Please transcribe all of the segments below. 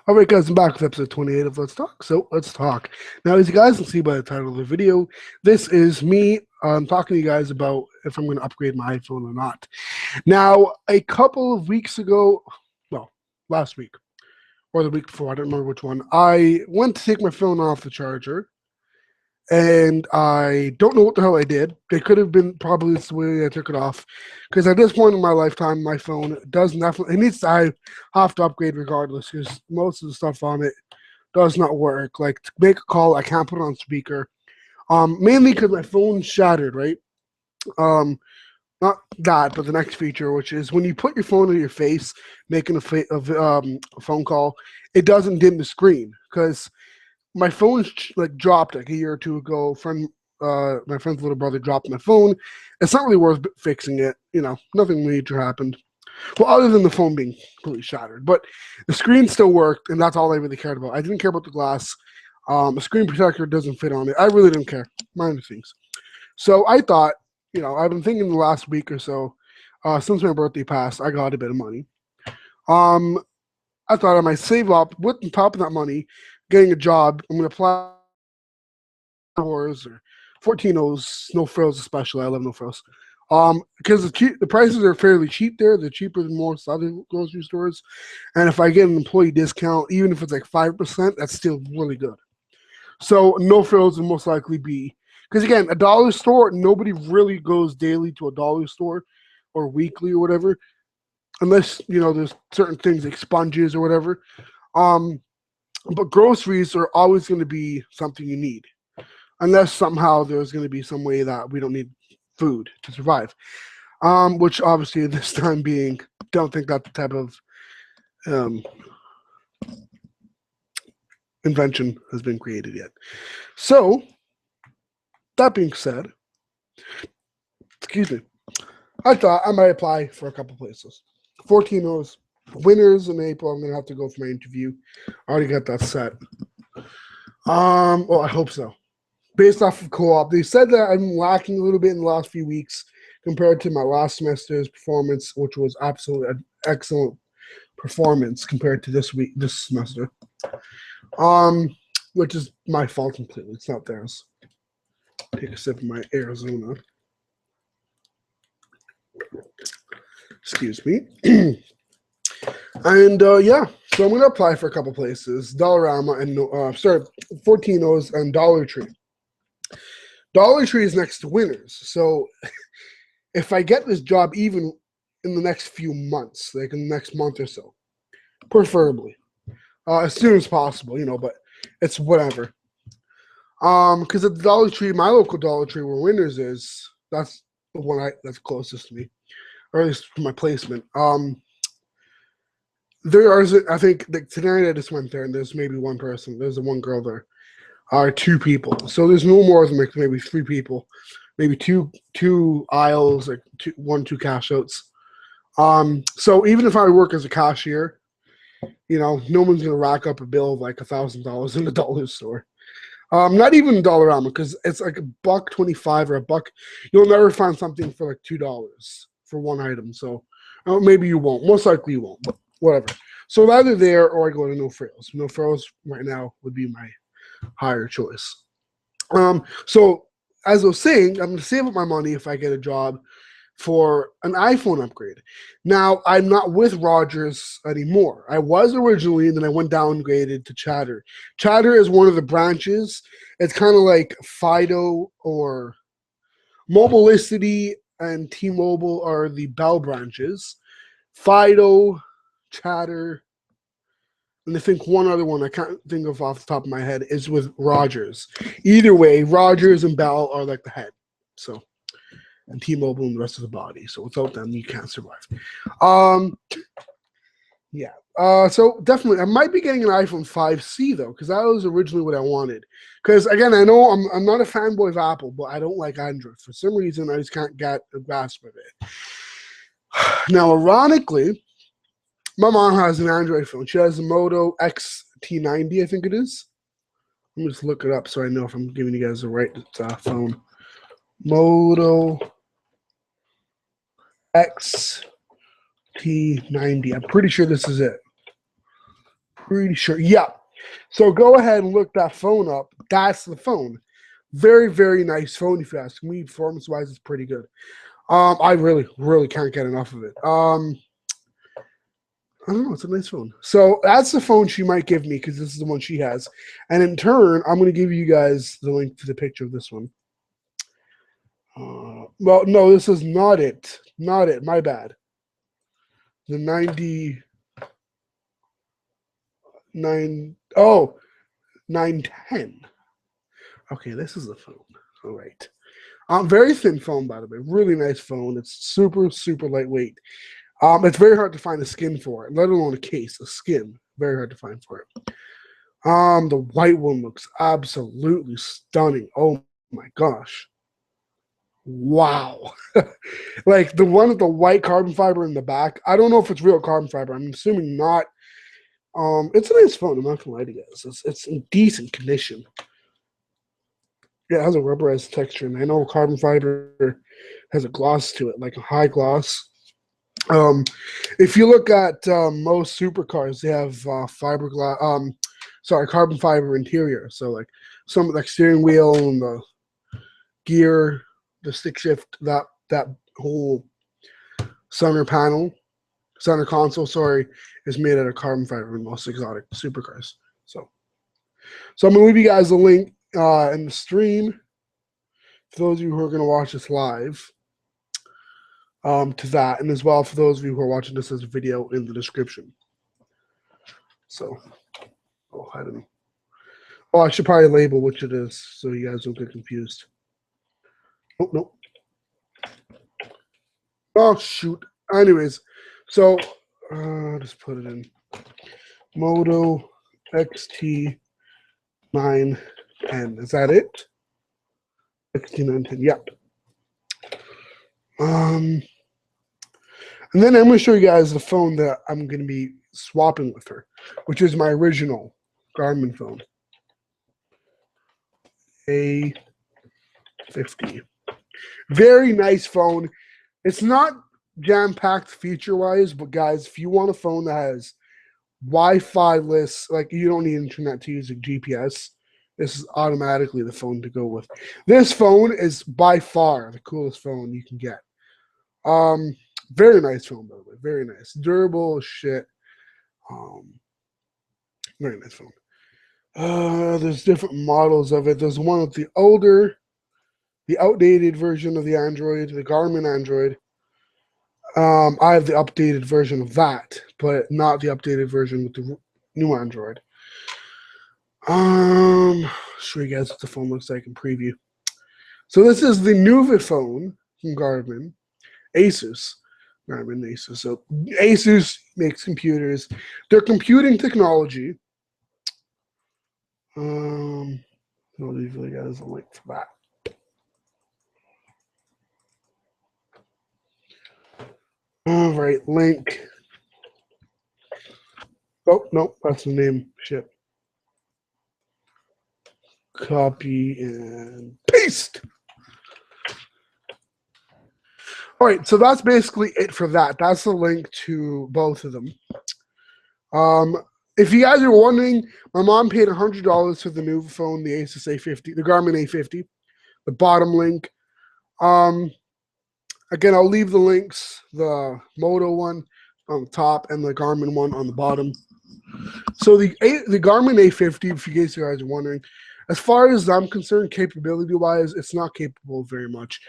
All right, guys, I'm back with episode 28 of Let's Talk. So let's talk. Now, as you guys can see by the title of the video, this is me talking to you guys about if I'm going to upgrade my iPhone or not. Now, a couple of weeks ago, well, last week or the week before, I don't remember which one, I went to take my phone off the charger, and I don't know what the hell I did. It could have been probably the way I took it off, because at this point in my lifetime, my phone does definitely, it needs to, I have to upgrade regardless, because most of the stuff on it does not work. Like, to make a call, I can't put it on speaker, mainly because my phone's shattered, right? Not that, but the next feature, which is when you put your phone on your face, making a phone call, it doesn't dim the screen, because my phone dropped like a year or two ago. My friend's little brother dropped my phone. It's not really worth fixing it. You know, nothing major happened. Well, other than the phone being completely shattered, but the screen still worked, and that's all I really cared about. I didn't care about the glass. The screen protector doesn't fit on it. I really didn't care. Minor things. So I thought, you know, I've been thinking the last week or so, since my birthday passed, I got a bit of money. I thought I might save up with on top of that money, getting a job. I'm going to apply or 14Os, no frills especially. I love no frills. Because the prices are fairly cheap there. They're cheaper than most other grocery stores. And if I get an employee discount, even if it's like 5%, that's still really good. So no frills will most likely be, because again, a dollar store, nobody really goes daily to a dollar store or weekly or whatever, unless, you know, there's certain things like sponges or whatever. But groceries are always going to be something you need, unless somehow there's going to be some way that we don't need food to survive. Which obviously this time being, don't think that the type of invention has been created yet. So, that being said, excuse me, I thought I might apply for a couple places. 14Os, winners in April. I'm going to have to go for my interview. I already got that set. Well, I hope so. Based off of co-op, they said that I'm lacking a little bit in the last few weeks compared to my last semester's performance, which was absolutely an excellent performance compared to this semester. Which is my fault completely. It's not theirs. Take a sip of my Arizona. Excuse me. And yeah, so I'm gonna apply for a couple places: Dollarama and 14Os and Dollar Tree. Dollar Tree is next to Winners, so if I get this job even in the next few months, like in the next month or so, preferably as soon as possible, you know, but it's whatever. Because at the Dollar Tree, my local Dollar Tree where Winners is, that's the one that's closest to me, or at least for my placement. There is, I think, tonight I just went there, and there's maybe one person. There's one girl there, or two people. So there's no more than like maybe three people, maybe two aisles, like two cash outs. So even if I work as a cashier, you know, no one's gonna rack up a bill of like $1,000 in a dollar store. Not even Dollarama, because it's like $1.25 or $1. You'll never find something for like $2 for one item. So maybe you won't. Most likely you won't, but whatever. So either there or I go to No Frills. No Frills right now would be my higher choice. So as I was saying, I'm going to save up my money if I get a job for an iPhone upgrade. Now, I'm not with Rogers anymore. I was originally, and then I went downgraded to Chatter. Chatter is one of the branches. It's kind of like Fido or Mobilicity and T-Mobile are the Bell branches. Fido, Chatter, and I think one other one I can't think of off the top of my head is with Rogers. Either way, Rogers and Bell are like the head. So, and T-Mobile and the rest of the body. So without them, you can't survive. Yeah. So definitely, I might be getting an iPhone 5C though, because that was originally what I wanted. Because again, I know I'm not a fanboy of Apple, but I don't like Android. For some reason, I just can't get a grasp of it. Now, ironically, my mom has an Android phone. She has a Moto X-T90, I think it is. Let me just look it up so I know if I'm giving you guys the right phone. Moto X-T90. I'm pretty sure this is it. Pretty sure. Yeah. So go ahead and look that phone up. That's the phone. Very, very nice phone, if you ask me. Performance-wise, it's pretty good. I really, really can't get enough of it. I don't know. It's a nice phone. So that's the phone she might give me because this is the one she has. And in turn, I'm going to give you guys the link to the picture of this one. Well, no, this is not it. Not it. My bad. The 99. Oh, 910. Okay, this is the phone. All right. Very thin phone, by the way. Really nice phone. It's super, super lightweight. It's very hard to find a skin for it, let alone a case, a skin. Very hard to find for it. The white one looks absolutely stunning. Oh my gosh. Wow. Like the one with the white carbon fiber in the back. I don't know if it's real carbon fiber. I'm assuming not. It's a nice phone. I'm not gonna lie to you guys. It's in decent condition. Yeah, it has a rubberized texture, and I know carbon fiber has a gloss to it, like a high gloss. If you look at most supercars, they have fiberglass. Carbon fiber interior. So like some like steering wheel and the gear, the stick shift, that whole center console, is made out of carbon fiber in most exotic supercars. So I'm gonna leave you guys a link in the stream for those of you who are gonna watch this live. To that, and as well for those of you who are watching this as a video in the description. So, I should probably label which it is so you guys don't get confused. Oh, no. Oh, shoot. Anyways, so just put it in. Moto XT910. Is that it? XT910. Yep. And then I'm going to show you guys the phone that I'm going to be swapping with her, which is my original Garmin phone. A50. Very nice phone. It's not jam-packed feature-wise, but guys, if you want a phone that has Wi-Fi-less, like you don't need internet to use a GPS, this is automatically the phone to go with. This phone is by far the coolest phone you can get. Very nice phone, by the way. Very nice. Durable shit. Very nice phone. There's different models of it. There's one with the outdated version of the Android, the Garmin Android. I have the updated version of that, but not the updated version with the new Android. Show you guys what the phone looks like in preview. So this is the Nuvifone from Garmin, Asus. Garmin, Asus. So Asus makes computers. Their computing technology. I'll leave you guys a link for that. All right, link. Oh, no, that's the name. Shit. Copy and paste. All right, so that's basically it for that. That's the link to both of them. If you guys are wondering, my mom paid $100 for the new phone, the Asus A50, the Garmin A50. The bottom link. Again, I'll leave the links, the Moto one on the top and the Garmin one on the bottom. So the Garmin A50, if you guys are wondering, as far as I'm concerned, capability-wise, it's not capable of very much.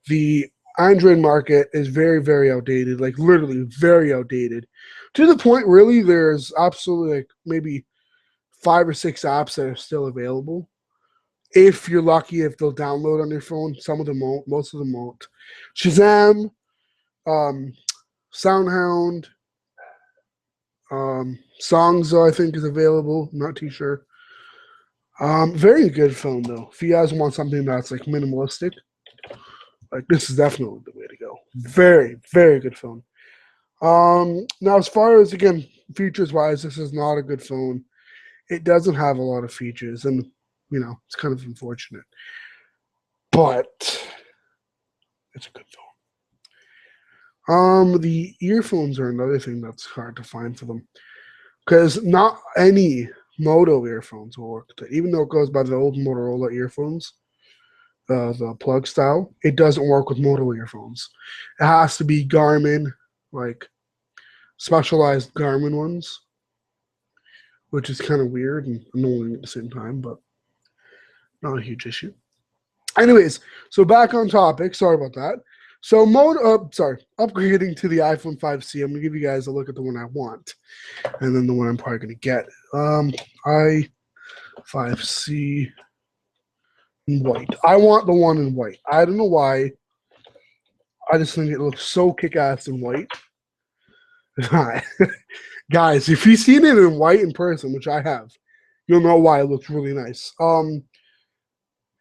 The Android market is very, very outdated, like literally very outdated. To the point, really, there's absolutely like maybe 5 or 6 apps that are still available. If you're lucky, if they'll download on your phone, some of them won't, most of them won't. Shazam, SoundHound, Songs, though, I think is available. I'm not too sure. Very good phone, though. If you guys want something that's like minimalistic, like this is definitely the way to go. Very, very good phone. Now, as far as, again, features-wise, this is not a good phone. It doesn't have a lot of features, and, you know, it's kind of unfortunate. But it's a good phone. The earphones are another thing that's hard to find for them. because not any Moto earphones will work with it. Even though it goes by the old Motorola earphones, the plug style, it doesn't work with Moto earphones. It has to be Garmin, like specialized Garmin ones, which is kind of weird and annoying at the same time, but not a huge issue. Anyways, so back on topic. Sorry about that. So upgrading to the iPhone 5C. I'm gonna give you guys a look at the one I want, and then the one I'm probably gonna get. i5C in white. I want the one in white. I don't know why. I just think it looks so kick-ass in white. Guys, if you've seen it in white in person, which I have, you'll know why it looks really nice.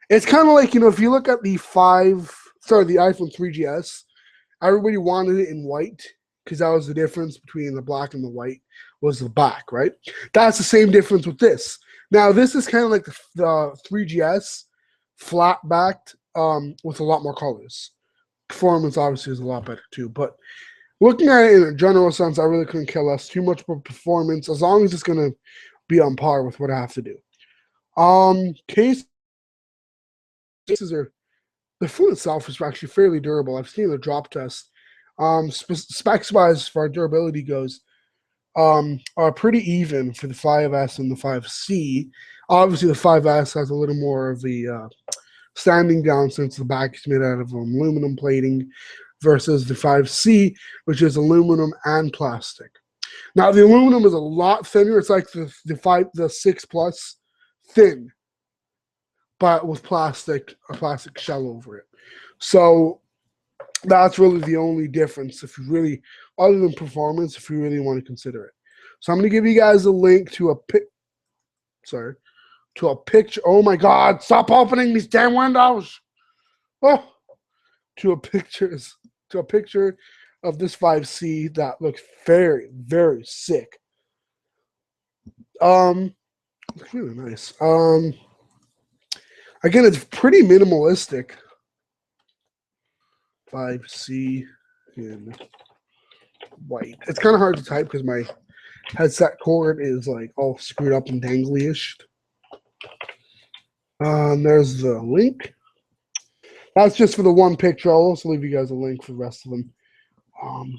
It's kind of like, if you look at the iPhone 3GS, everybody wanted it in white because that was the difference between the black and the white was the back, right? That's the same difference with this. Now, this is kind of like the 3GS, flat-backed, with a lot more colors. Performance, obviously, is a lot better, too. But looking at it in a general sense, I really couldn't care less. Too much for performance, as long as it's going to be on par with what I have to do. Cases are, the phone itself is actually fairly durable. I've seen the drop test. Specs-wise, as far as durability goes, are pretty even for the 5S and the 5C. Obviously, the 5S has a little more of the standing down since the back is made out of aluminum plating versus the 5C, which is aluminum and plastic. Now, the aluminum is a lot thinner. It's like the 6 Plus thin, but with a plastic shell over it. So that's really the only difference if you really, other than performance, if you really want to consider it. So I'm going to give you guys a link to a picture. Oh my God, stop opening these damn windows. Oh, to a picture of this 5C that looks very, very sick. Looks really nice. Again, it's pretty minimalistic. 5C in white. It's kind of hard to type because my headset cord is like all screwed up and dangly-ish. There's the link. That's just for the one picture. I'll also leave you guys a link for the rest of them.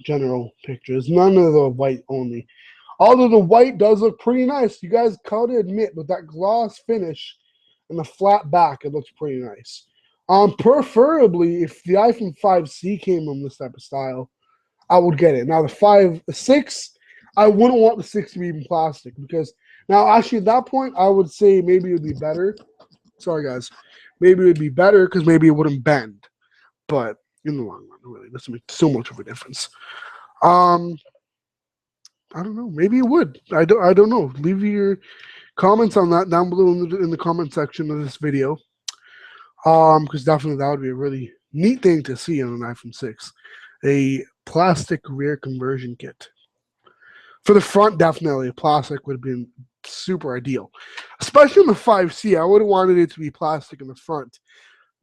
General pictures. None of the white only. Although the white does look pretty nice. You guys gotta admit, with that gloss finish and the flat back, it looks pretty nice. Preferably, if the iPhone 5C came in this type of style, I would get it. Now, the 6, I wouldn't want the 6 to be even plastic because now, actually, at that point, I would say maybe it would be better. Sorry, guys. Maybe it would be better because maybe it wouldn't bend. But in the long run, it really doesn't make so much of a difference. I don't know. Maybe it would. I don't know. Leave your comments on that down below in the comment section of this video. Because definitely that would be a really neat thing to see on an iPhone 6. A plastic rear conversion kit. For the front, definitely a plastic would have been super ideal. Especially on the 5C, I would have wanted it to be plastic in the front.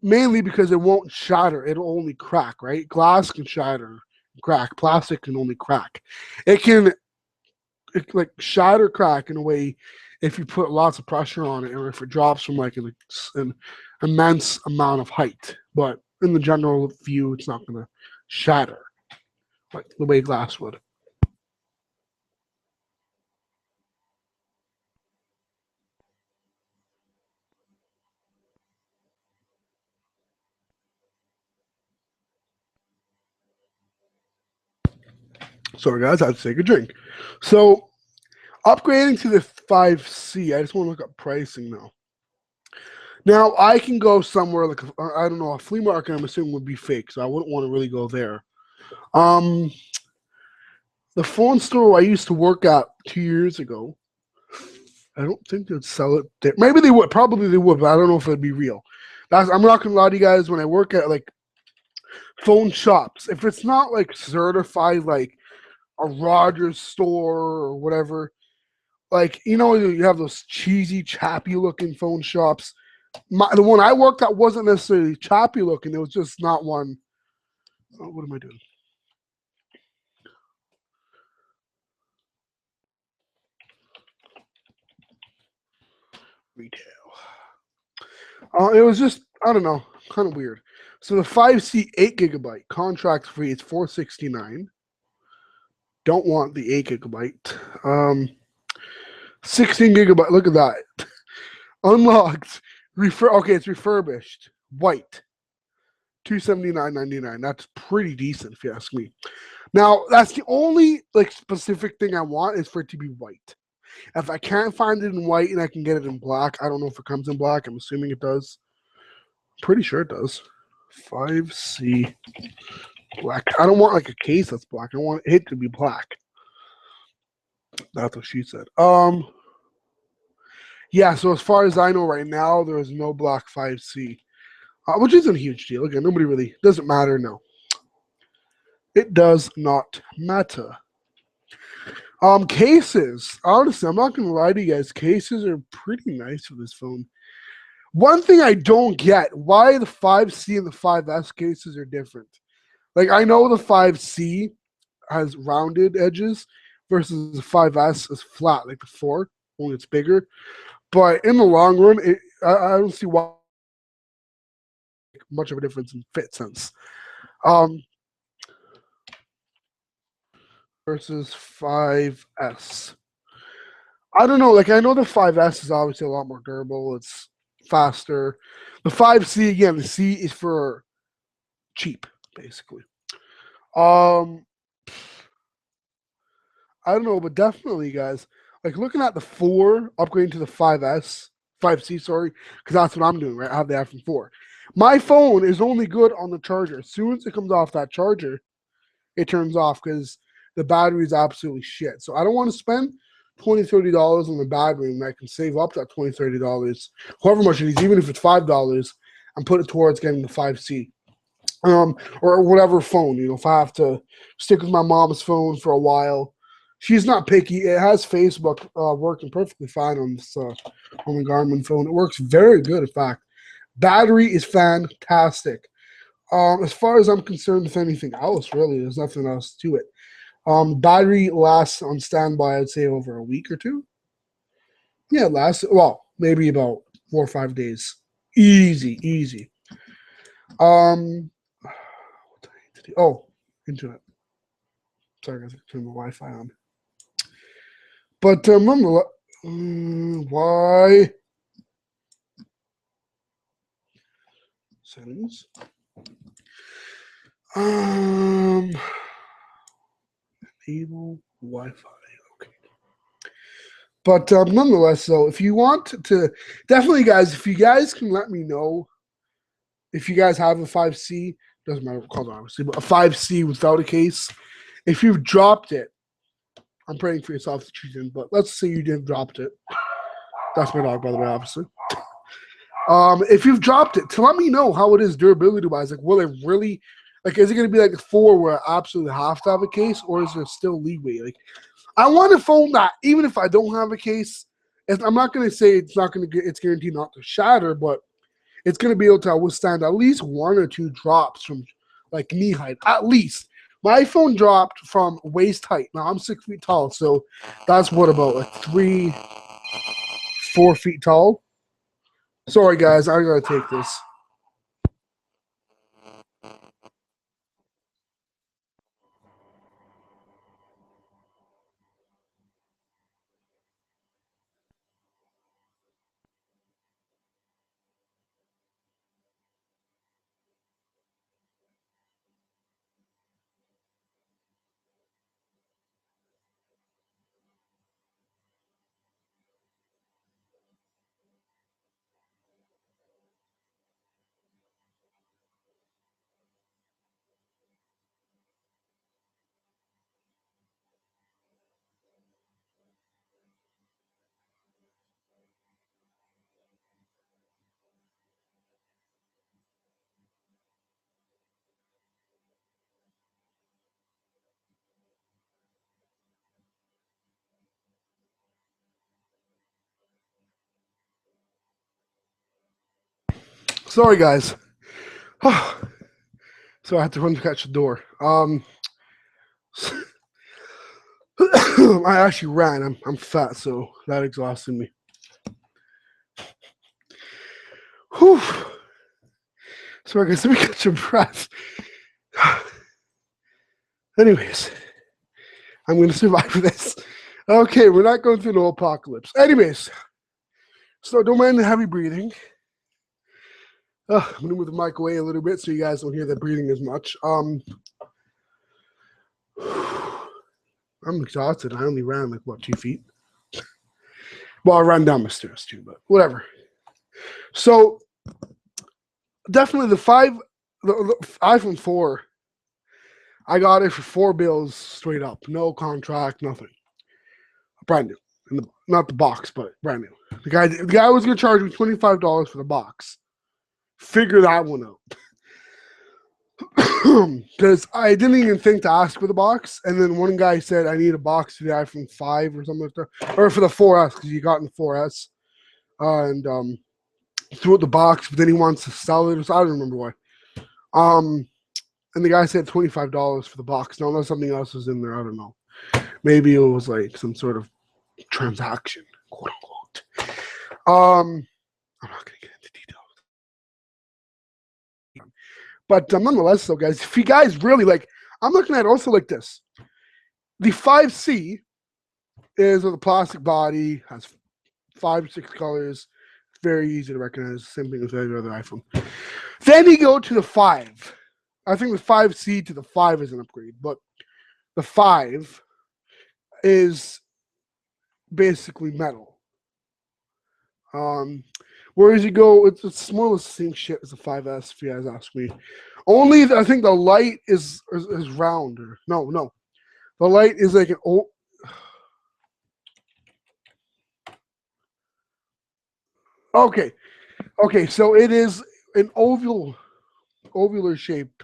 Mainly because it won't shatter. It'll only crack, right? Glass can shatter, crack. Plastic can only crack. It can like shatter, crack in a way if you put lots of pressure on it or if it drops from like an immense amount of height. But in the general view, it's not going to shatter like the way glass would. Sorry, guys, I had to take a drink. So, upgrading to the 5C, I just want to look up pricing now. Now, I can go somewhere like, I don't know, a flea market, I'm assuming would be fake, so I wouldn't want to really go there. The phone store I used to work at 2 years ago, I don't think they'd sell it there. Maybe they would, probably they would, but I don't know if it'd be real. I'm not going to lie to you guys, when I work at like phone shops, if it's not like certified like a Rogers store or whatever, like, you have those cheesy, chappy looking phone shops. The one I worked at wasn't necessarily choppy looking. It was just not one. Oh, what am I doing? retail. It was just, I don't know, kind of weird. So the 5C 8 GB contract free is $469. Don't want the 8 GB. 16 GB. Look at that. Unlocked. Okay, it's refurbished. White. $279.99. That's pretty decent if you ask me. Now, that's the only like specific thing I want is for it to be white. If I can't find it in white and I can get it in black, I don't know if it comes in black. I'm assuming it does. Pretty sure it does. 5C black. I don't want like a case that's black. I want it to be black. That's what she said. Yeah, so as far as I know right now, there is no black 5C, which isn't a huge deal. Again, nobody really, doesn't matter, no. It does not matter. Cases. Honestly, I'm not going to lie to you guys. Cases are pretty nice for this phone. One thing I don't get, why the 5C and the 5S cases are different. Like, I know the 5C has rounded edges versus the 5S is flat, like the 4, only it's bigger. But in the long run, I don't see why much of a difference in fit sense. Versus 5S. I don't know. Like, I know the 5S is obviously a lot more durable. It's faster. The 5C, again, the C is for cheap, basically. I don't know, but definitely, guys, like looking at the 4 upgrading to the 5C, sorry, because that's what I'm doing, right? I have the iPhone 4. My phone is only good on the charger. As soon as it comes off that charger, it turns off because the battery is absolutely shit. So I don't want to spend $20, $30 on the battery, and I can save up that $20, $30, however much it is, even if it's $5, and put it towards getting the 5C. Or whatever phone, if I have to stick with my mom's phone for a while. She's not picky. It has Facebook working perfectly fine on this on the Garmin phone. It works very good, in fact. Battery is fantastic. As far as I'm concerned, with anything else, really, there's nothing else to it. Battery lasts on standby, I'd say, over a week or two. Yeah, it lasts, well, maybe about 4 or 5 days. Easy, easy. Oh, internet. Sorry, guys, I turned the Wi-Fi on. But nonetheless, why? Settings. Enable Wi-Fi. Okay. But nonetheless, though, if you want to, definitely, guys, if you guys can let me know if you guys have a 5C, doesn't matter what color, obviously, but a 5C without a case. If you've dropped it, I'm praying for yourself that you didn't, but let's say you didn't dropped it. That's my dog, by the way, obviously. If you've dropped it, to let me know how it is durability-wise. Like, will it really, like, is it going to be like a 4 where I absolutely have to have a case, or is there still leeway? Like, I want a phone that, even if I don't have a case, I'm not going to say it's guaranteed not to shatter, but it's going to be able to withstand at least 1 or 2 drops from, like, knee height, at least. My iPhone dropped from waist height. Now, I'm 6 feet tall, so that's what, about like 3, 4 feet tall? Sorry, guys, I gotta take this. Sorry, guys. So I had to run to catch the door. I actually ran. I'm fat, so that exhausted me. Whew. So I guess we catch your breath. Anyways, I'm going to survive this. Okay, we're not going through no apocalypse. Anyways, so don't mind the heavy breathing. I'm going to move the mic away a little bit so you guys don't hear the breathing as much. I'm exhausted. I only ran like, what, 2 feet? Well, I ran down the stairs too, but whatever. So definitely the iPhone 4, I got it for $4 straight up. No contract, nothing. Brand new. Not the box, but brand new. The guy was going to charge me $25 for the box. Figure that one out. Because I didn't even think to ask for the box. And then one guy said, I need a box for the iPhone 5 or something like that. Or for the 4S, because you got in the 4S. And threw out the box, but then he wants to sell it. So I don't remember why. And the guy said $25 for the box. Now, unless something else was in there, I don't know. Maybe it was like some sort of transaction, quote unquote. I'm not going to get into details. But nonetheless, though, guys, if you guys really like, I'm looking at it also like this. The 5C is with a plastic body, has 5 or 6 colors. It's very easy to recognize. Same thing with every other iPhone. Then you go to the 5. I think the 5C to the 5 is an upgrade, but the 5 is basically metal. Whereas you go, it's more or less the same shit as the 5S, if you guys ask me. Only, I think the light is round. Or, no. The light is like an old... Okay, so it is an ovular shaped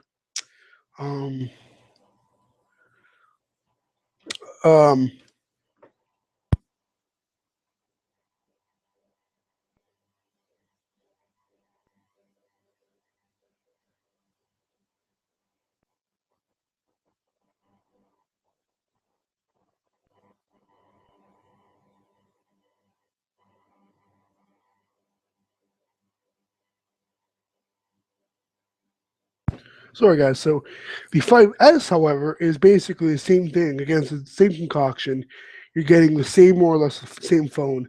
sorry guys, so the 5S, however, is basically the same thing. Against the same concoction, you're getting the same, more or less the same phone,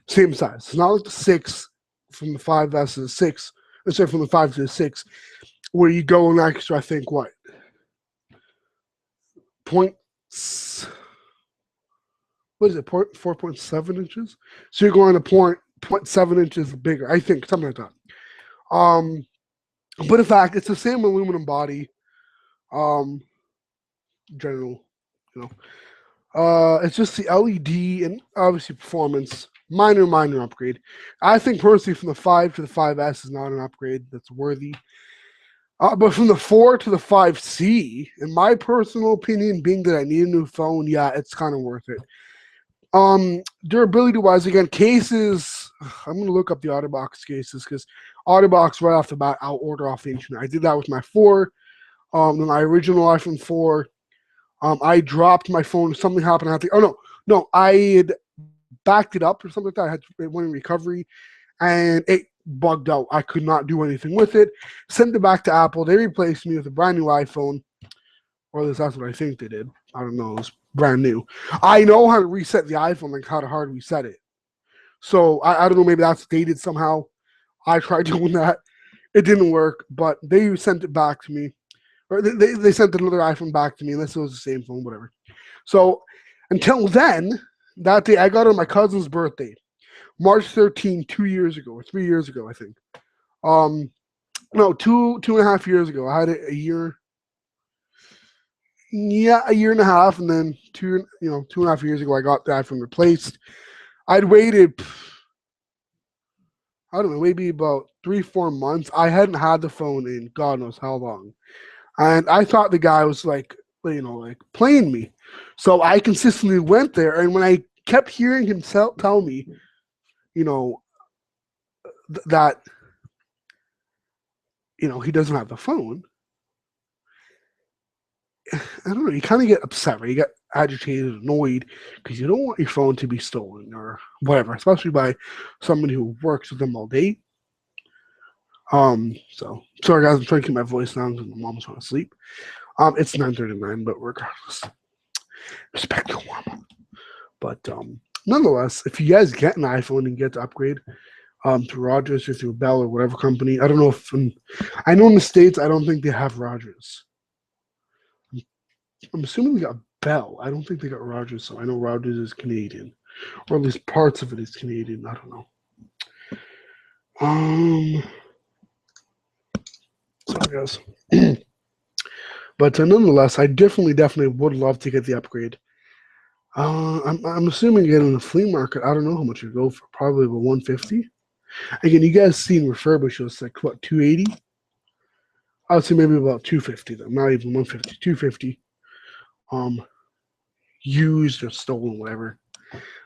same size. It's not like the 6 from the 5S to the 6, let's say from the 5 to the 6, where you go an extra, I think, what? What is it, 4.7 inches? So you're going to 0.7 inches bigger, I think, something like that. But in fact, it's the same aluminum body. General, you know. It's just the LED and obviously performance. Minor upgrade. I think personally from the 5 to the 5S is not an upgrade that's worthy. But from the 4 to the 5C, in my personal opinion, being that I need a new phone, yeah, it's kind of worth it. Durability wise, again, cases, I'm going to look up the OtterBox cases because OtterBox right off the bat, I'll order off the internet. I did that with my 4, my original iPhone 4. I dropped my phone. Something happened. I had to, no, I had backed it up or something like that. It went in recovery and it bugged out. I could not do anything with it. Sent it back to Apple. They replaced me with a brand new iPhone. Or at least that's what I think they did. I don't know. It was brand new. I know how to reset the iPhone, like how to hard reset it. So I don't know. Maybe that's dated somehow. I tried doing that. It didn't work, but they sent it back to me. Or they sent another iPhone back to me, unless it was the same phone, whatever. So until then, that day, I got it on my cousin's birthday, March 13, 2 years ago, or 3 years ago, I think. No, two and a half years ago. I had it a year. Yeah, a year and a half, and then 2.5 years ago, I got the iPhone replaced. I'd waited, I don't know, maybe about 3-4 months. I hadn't had the phone in God knows how long. And I thought the guy was like playing me. So I consistently went there. And when I kept hearing him tell me, that, he doesn't have the phone, I don't know, you kind of get upset, right? You get agitated, annoyed, because you don't want your phone to be stolen or whatever, especially by somebody who works with them all day. So sorry guys, I'm trying to keep my voice down because my mom's trying to sleep. It's 9:39, but regardless, respect your mama. But nonetheless, if you guys get an iPhone and get to upgrade to Rogers or through Bell or whatever company, I don't know if I know in the States I don't think they have Rogers. I'm assuming they got Bell. I don't think they got Rogers, so I know Rogers is Canadian, or at least parts of it is Canadian. I don't know. Sorry guys. But nonetheless, I definitely would love to get the upgrade. I'm assuming getting the flea market. I don't know how much it go for. Probably about 150. Again, you guys seen refurbished? It's like what 280. I would say maybe about 250. Then not even 150. 250. Um, used or stolen, whatever.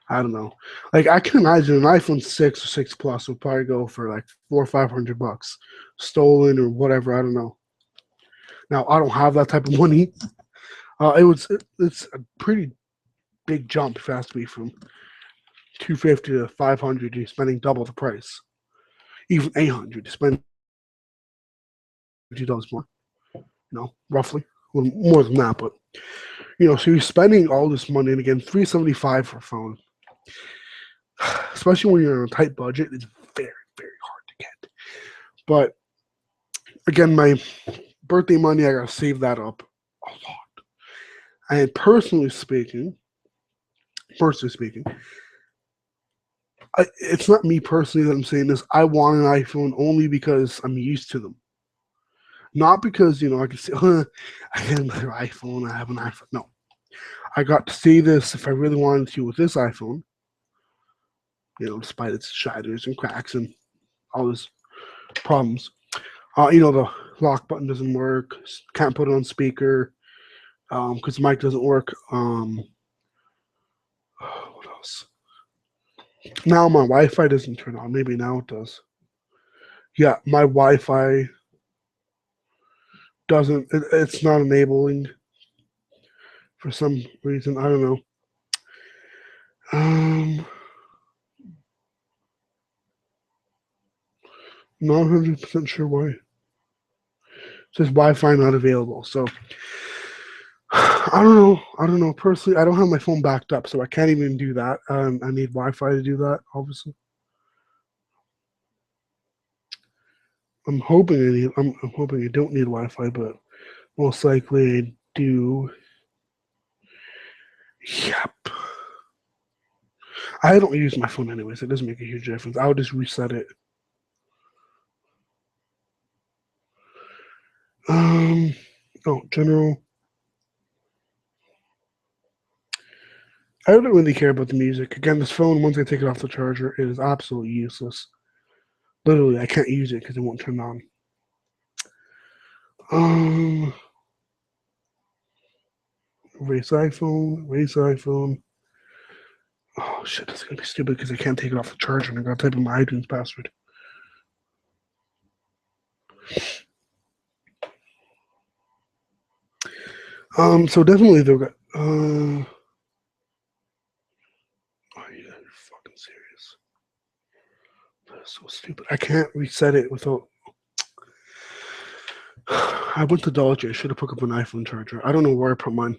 I don't know. Like I can imagine an iPhone 6 or 6 Plus would probably go for like $400 or $500, stolen or whatever. I don't know. Now I don't have that type of money. It's a pretty big jump if it has to be from 250 to 500. You're spending double the price, even 800. You spend $50 more, roughly a little more than that. But so you're spending all this money, and again, 375 for a phone, especially when you're on a tight budget, it's very hard to get. But again, my birthday money, I gotta save that up a lot. And personally speaking, it's not me personally that I'm saying this. I want an iPhone only because I'm used to them. Not because, I can say, I have another iPhone, I have an iPhone. No. I got to see this if I really wanted to with this iPhone, despite its shatters and cracks and all these problems. The lock button doesn't work, can't put it on speaker, because the mic doesn't work. What else? Now my Wi-Fi doesn't turn on. Maybe now it does. Yeah, my Wi-Fi doesn't. It's not enabling for some reason. I don't know. Not 100% sure why. It says Wi-Fi not available. So I don't know. Personally, I don't have my phone backed up, so I can't even do that. I need Wi-Fi to do that, obviously. I'm hoping I don't need Wi-Fi, but most likely I do. Yep. I don't use my phone anyways. It doesn't make a huge difference. I would just reset it. General. I don't really care about the music. Again, this phone, once I take it off the charger, it is absolutely useless. Literally, I can't use it because it won't turn on. Race iPhone. Oh shit, that's gonna be stupid because I can't take it off the charger and I gotta type in my iTunes password. So definitely they've got oh yeah, you're fucking serious. That's so stupid. I can't reset it without I went to Dollar Tree. I should have put up an iPhone charger. I don't know where I put mine.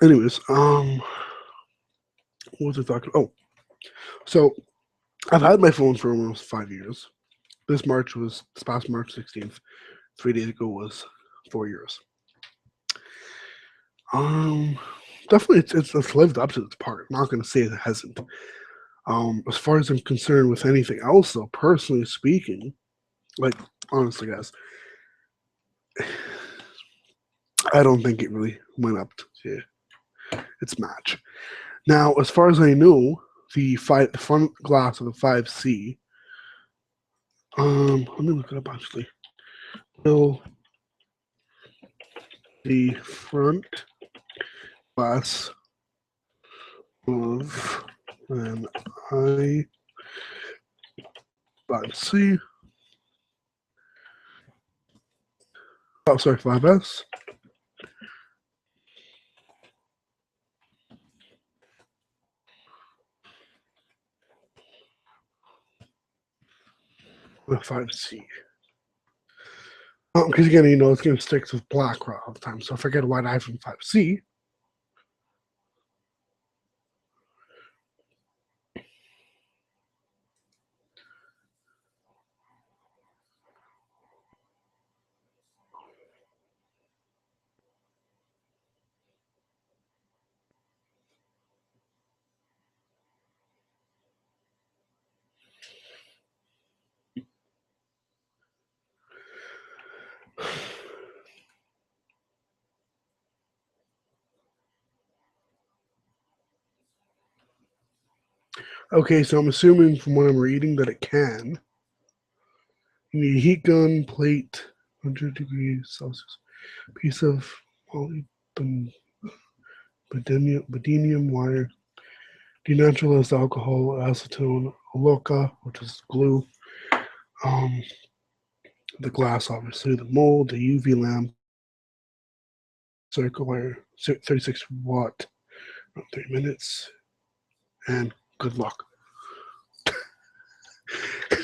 Anyways, what was I talking? Oh, so I've had my phone for almost 5 years. This past March 16th. 3 days ago was 4 years. Definitely it's lived up to its part. I'm not gonna say it hasn't. As far as I'm concerned with anything else, though, personally speaking, like honestly, guys, I don't think it really went up to its match. Now, as far as I know, the front glass of the 5C. Let me look it up actually. Will the front glass of an I5C Oh, sorry, 5S. The 5C. Because again, it's going to stick with black all the time. So if I get a white iPhone 5C, okay, so I'm assuming from what I'm reading that it can. You need a heat gun, plate, 100 degrees Celsius, piece of molybdenum wire, denaturalized alcohol, acetone, aloca, which is glue, the glass, obviously, the mold, the UV lamp, circular, 36 watt, 3 minutes, and good luck.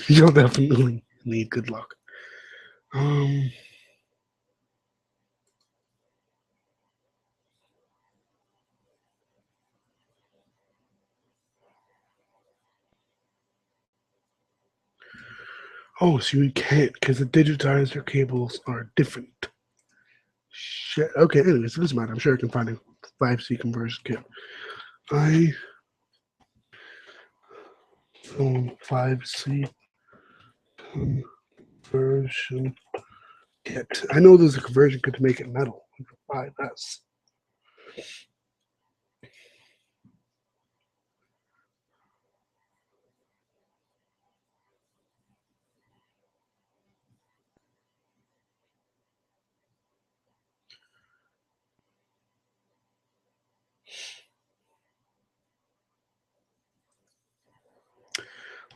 You'll definitely need good luck. Oh, so you can't because the digitizer cables are different. Shit. Okay, anyways, it doesn't matter. I'm sure I can find a 5C conversion kit. iPhone 5C conversion kit. I know there's a conversion kit to make it metal. 5S.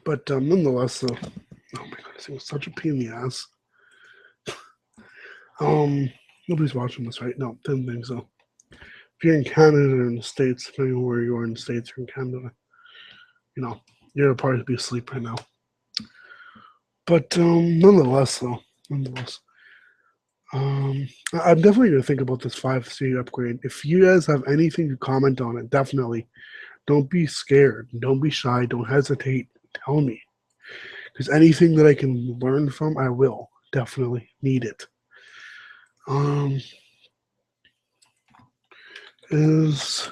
But nonetheless, though, oh my god, this thing was such a pain in the ass. Nobody's watching this, right? No, didn't think so. If you're in Canada or in the States, depending on where you are in the States or in Canada, you're probably be asleep right now. But nonetheless, I'm definitely gonna think about this 5C upgrade. If you guys have anything to comment on it, definitely don't be scared, don't be shy, don't hesitate. Tell me, because anything that I can learn from, I will definitely need it. Is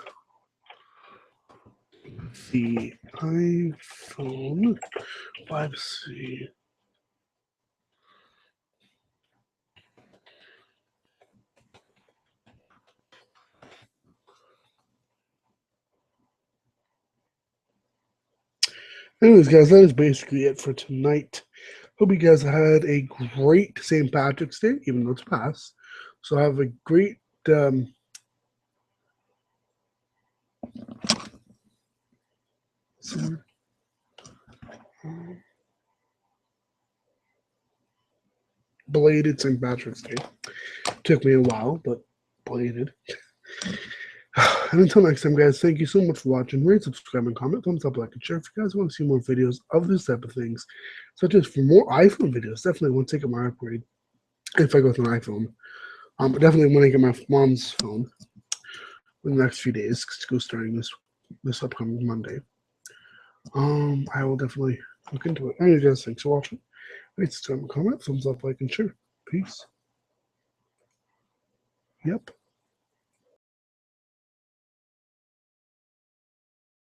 the iPhone 5C Anyways, guys, that is basically it for tonight. Hope you guys had a great St. Patrick's Day, even though it's past. So have a great belated St. Patrick's Day. Took me a while, but belated. And until next time, guys, thank you so much for watching. Rate, subscribe, and comment. Thumbs up, like, and share. If you guys want to see more videos of this type of things, such as for more iPhone videos, definitely want to take up my upgrade if I go with an iPhone. Definitely want to get my mom's phone in the next few days to go starting this upcoming Monday. I will definitely look into it. Anyway, guys, thanks for watching. Rate, subscribe, and comment. Thumbs up, like, and share. Peace. Yep.